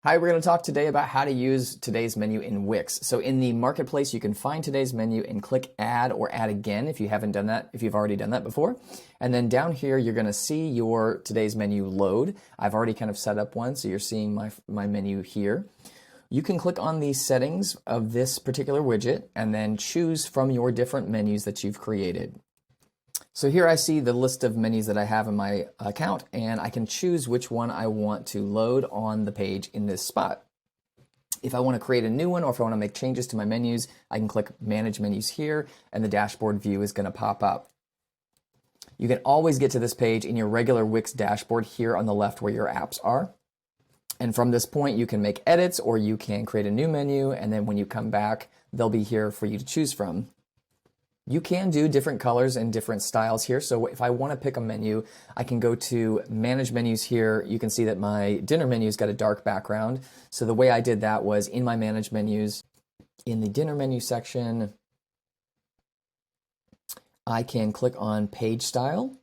Hi, we're going to talk today about how to use today's menu in Wix. So in the marketplace, you can find today's menu and click add or add again if you haven't done that, if you've already done that before. And then down here, you're going to see your today's menu load. I've already kind of set up one, so you're seeing my menu here. You can click on the settings of this particular widget and then choose from your different menus that you've created. So here I see the list of menus that I have in my account, and I can choose which one I want to load on the page in this spot. If I want to create a new one or if I want to make changes to my menus, I can click Manage Menus here, and the dashboard view is going to pop up. You can always get to this page in your regular Wix dashboard here on the left where your apps are. And from this point, you can make edits or you can create a new menu, and then when you come back, they'll be here for you to choose from. You can do different colors and different styles here. So if I want to pick a menu, I can go to Manage Menus here. You can see that my dinner menu's got a dark background. So the way I did that was in my Manage Menus, in the dinner menu section, I can click on Page Style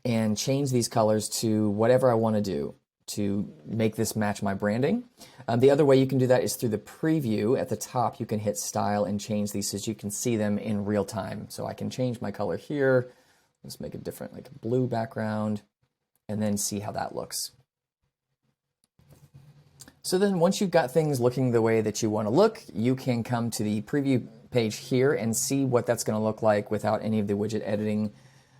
and change these colors to whatever I want to do to make this match my branding. The other way you can do that is through the preview. At the top, you can hit style and change these so you can see them in real time. So I can change my color here. Let's make it different, like a blue background, and then see how that looks. So then once you've got things looking the way that you want to look, you can come to the preview page here and see what that's going to look like without any of the widget editing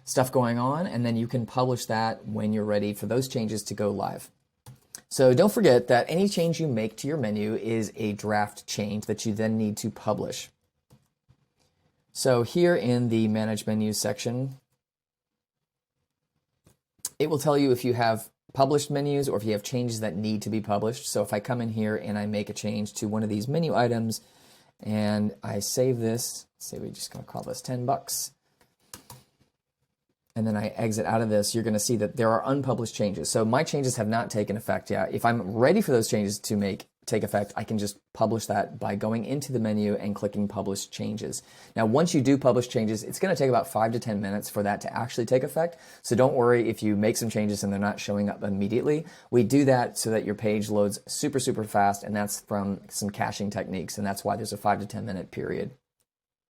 stuff going on. And then you can publish that when you're ready for those changes to go live. So don't forget that any change you make to your menu is a draft change that you then need to publish. So here in the Manage Menus section, it will tell you if you have published menus or if you have changes that need to be published. So if I come in here and I make a change to one of these menu items and I save this, say we're just going to call this $10. And then I exit out of this, you're going to see that there are unpublished changes. So my changes have not taken effect yet. If I'm ready for those changes to take effect, I can just publish that by going into the menu and clicking Publish Changes. Now, once you do publish changes, it's going to take about 5 to 10 minutes for that to actually take effect. So don't worry if you make some changes and they're not showing up immediately. We do that so that your page loads super, super fast, and that's from some caching techniques, and that's why there's a 5 to 10 minute period.